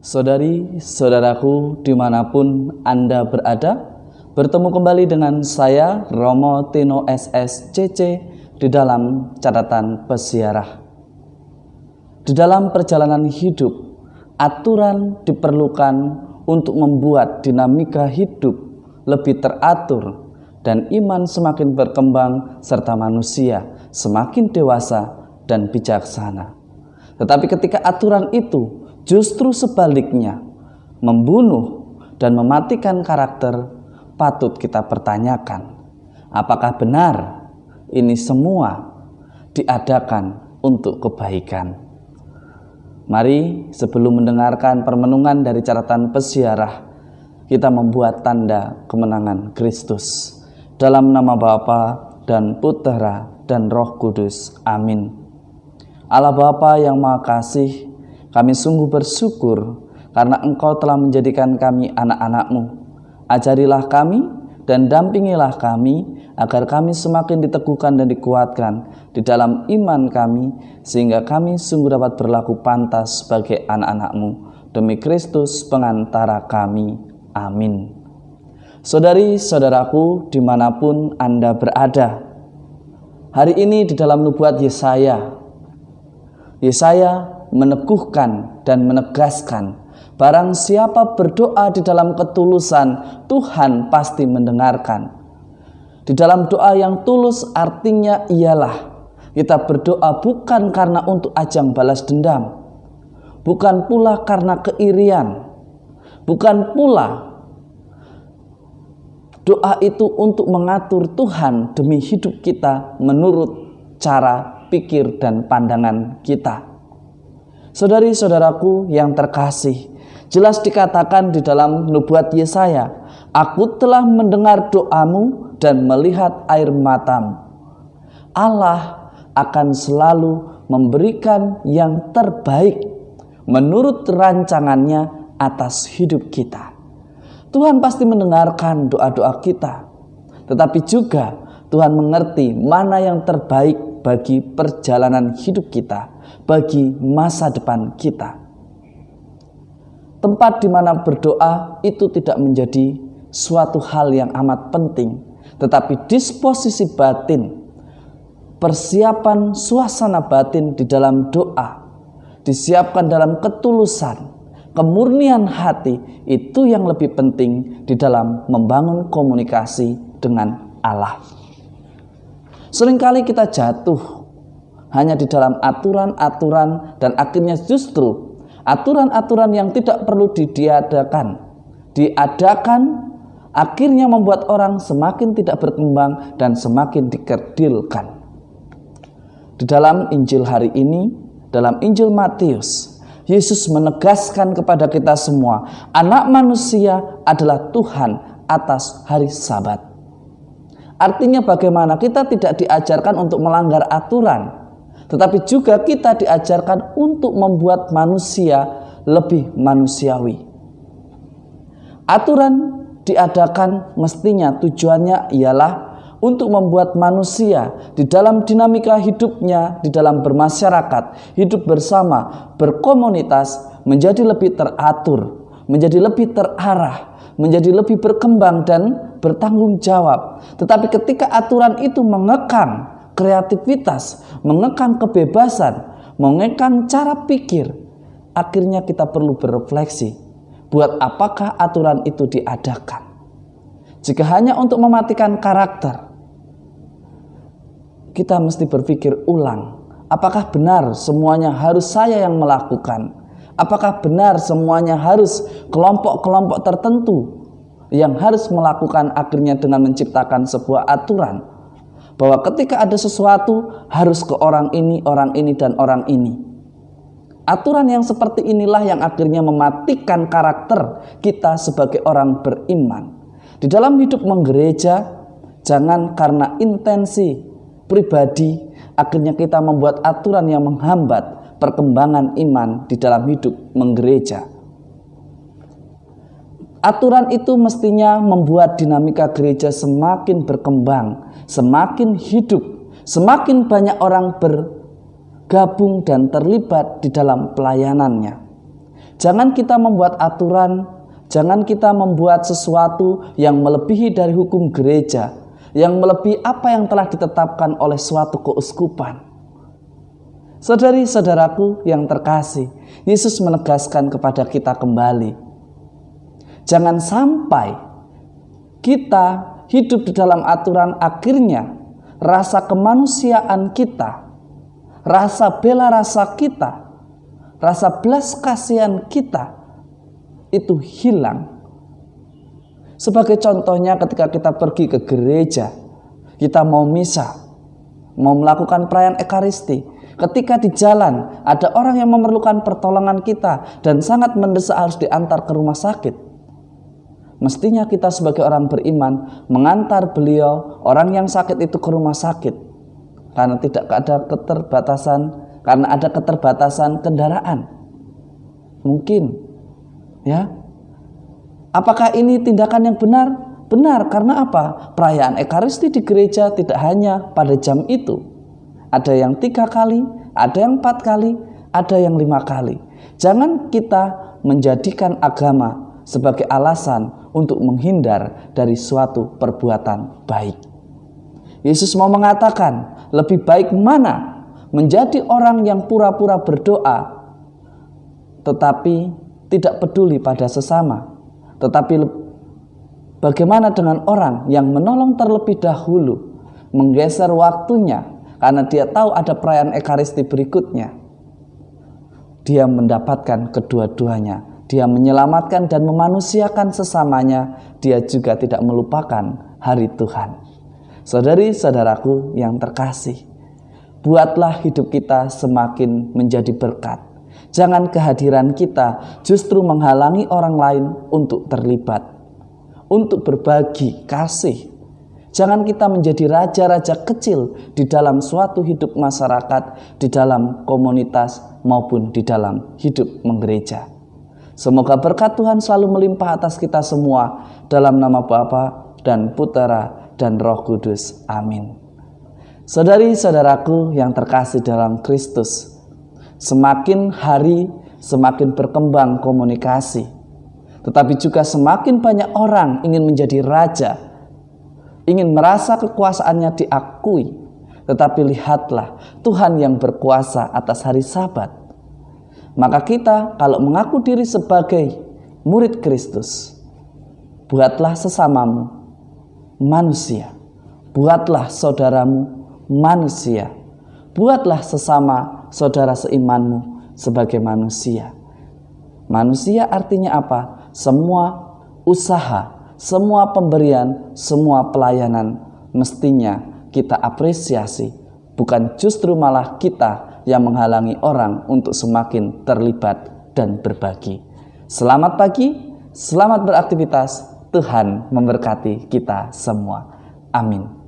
Saudari-saudaraku dimanapun Anda berada, bertemu kembali dengan saya Romo Tino SSCC di dalam catatan peziarah. Di dalam perjalanan hidup, aturan diperlukan untuk membuat dinamika hidup lebih teratur dan iman semakin berkembang serta manusia semakin dewasa dan bijaksana. Tetapi ketika aturan itu justru sebaliknya membunuh dan mematikan karakter, patut kita pertanyakan, apakah benar ini semua diadakan untuk kebaikan? Mari sebelum mendengarkan permenungan dari catatan peziarah, kita membuat tanda kemenangan Kristus. Dalam nama Bapa dan Putera dan Roh Kudus. Amin. Allah Bapa yang Maha Kasih, kami sungguh bersyukur karena Engkau telah menjadikan kami anak-anak-Mu. Ajarilah kami dan dampingilah kami agar kami semakin diteguhkan dan dikuatkan di dalam iman kami, sehingga kami sungguh dapat berlaku pantas sebagai anak-anak-Mu. Demi Kristus pengantara kami. Amin. Saudari-saudaraku dimanapun Anda berada, hari ini di dalam nubuat Yesaya meneguhkan dan menegaskan, barang siapa berdoa di dalam ketulusan, Tuhan pasti mendengarkan. Di dalam doa yang tulus artinya ialah kita berdoa bukan karena untuk ajang balas dendam, bukan pula karena keirian, bukan pula doa itu untuk mengatur Tuhan demi hidup kita menurut cara pikir dan pandangan kita. Saudari-saudaraku yang terkasih, jelas dikatakan di dalam nubuat Yesaya, "Aku telah mendengar doamu dan melihat air matamu." Allah akan selalu memberikan yang terbaik menurut rancangannya atas hidup kita. Tuhan pasti mendengarkan doa-doa kita, tetapi juga Tuhan mengerti mana yang terbaik bagi perjalanan hidup kita, bagi masa depan kita. Tempat di mana berdoa itu tidak menjadi suatu hal yang amat penting, tetapi disposisi batin, persiapan suasana batin di dalam doa, disiapkan dalam ketulusan, kemurnian hati, itu yang lebih penting di dalam membangun komunikasi dengan Allah. Seringkali kita jatuh hanya di dalam aturan-aturan dan akhirnya justru aturan-aturan yang tidak perlu diadakan akhirnya membuat orang semakin tidak berkembang dan semakin dikerdilkan. Di dalam Injil hari ini, dalam Injil Matius, Yesus menegaskan kepada kita semua, Anak Manusia adalah Tuhan atas hari Sabat. Artinya bagaimana? Kita tidak diajarkan untuk melanggar aturan, tetapi juga kita diajarkan untuk membuat manusia lebih manusiawi. Aturan diadakan mestinya tujuannya ialah untuk membuat manusia di dalam dinamika hidupnya, di dalam bermasyarakat, hidup bersama, berkomunitas, menjadi lebih teratur, menjadi lebih terarah, menjadi lebih berkembang dan bertanggung jawab. Tetapi ketika aturan itu mengekang kreativitas, mengekang kebebasan, mengekang cara pikir, akhirnya kita perlu berefleksi, buat apakah aturan itu diadakan? Jika hanya untuk mematikan karakter, kita mesti berpikir ulang, apakah benar semuanya harus saya yang melakukan? Apakah benar semuanya harus kelompok-kelompok tertentu yang harus melakukan, akhirnya dengan menciptakan sebuah aturan bahwa ketika ada sesuatu harus ke orang ini, dan orang ini. Aturan yang seperti inilah yang akhirnya mematikan karakter kita sebagai orang beriman. Di dalam hidup menggereja, jangan karena intensi pribadi akhirnya kita membuat aturan yang menghambat perkembangan iman di dalam hidup menggereja. Aturan itu mestinya membuat dinamika gereja semakin berkembang, semakin hidup, semakin banyak orang bergabung dan terlibat di dalam pelayanannya. Jangan kita membuat aturan, jangan kita membuat sesuatu yang melebihi dari hukum gereja, yang melebihi apa yang telah ditetapkan oleh suatu keuskupan. Saudari-saudaraku yang terkasih, Yesus menegaskan kepada kita kembali, jangan sampai kita hidup di dalam aturan, akhirnya rasa kemanusiaan kita, rasa bela rasa kita, rasa belas kasihan kita itu hilang. Sebagai contohnya ketika kita pergi ke gereja, kita mau misa, mau melakukan perayaan Ekaristi, ketika di jalan ada orang yang memerlukan pertolongan kita dan sangat mendesak harus diantar ke rumah sakit, mestinya kita sebagai orang beriman mengantar beliau, orang yang sakit itu, ke rumah sakit. Karena tidak ada keterbatasan, karena ada keterbatasan kendaraan. Mungkin, ya. Apakah ini tindakan yang benar? Benar, karena apa? Perayaan Ekaristi di gereja tidak hanya pada jam itu. Ada yang 3 kali, ada yang 4 kali, ada yang 5 kali. Jangan kita menjadikan agama sebagai alasan untuk menghindar dari suatu perbuatan baik. Yesus mau mengatakan, lebih baik mana menjadi orang yang pura-pura berdoa tetapi tidak peduli pada sesama, tetapi bagaimana dengan orang yang menolong terlebih dahulu, menggeser waktunya karena dia tahu ada perayaan Ekaristi berikutnya. Dia mendapatkan kedua-duanya. Dia menyelamatkan dan memanusiakan sesamanya. Dia juga tidak melupakan hari Tuhan. Saudari-saudaraku yang terkasih, buatlah hidup kita semakin menjadi berkat. Jangan kehadiran kita justru menghalangi orang lain untuk terlibat, untuk berbagi kasih. Jangan kita menjadi raja-raja kecil di dalam suatu hidup masyarakat, di dalam komunitas maupun di dalam hidup menggereja. Semoga berkat Tuhan selalu melimpah atas kita semua, dalam nama Bapa dan Putera dan Roh Kudus. Amin. Saudari-saudaraku yang terkasih dalam Kristus, semakin hari semakin berkembang komunikasi, tetapi juga semakin banyak orang ingin menjadi raja, ingin merasa kekuasaannya diakui. Tetapi lihatlah, Tuhan yang berkuasa atas hari Sabat. Maka kita kalau mengaku diri sebagai murid Kristus, buatlah sesamamu manusia, buatlah saudaramu manusia, buatlah sesama saudara seimanmu sebagai manusia. Manusia artinya apa? Semua usaha, semua pemberian, semua pelayanan mestinya kita apresiasi, bukan justru malah kita yang menghalangi orang untuk semakin terlibat dan berbagi. Selamat pagi, selamat beraktivitas. Tuhan memberkati kita semua. Amin.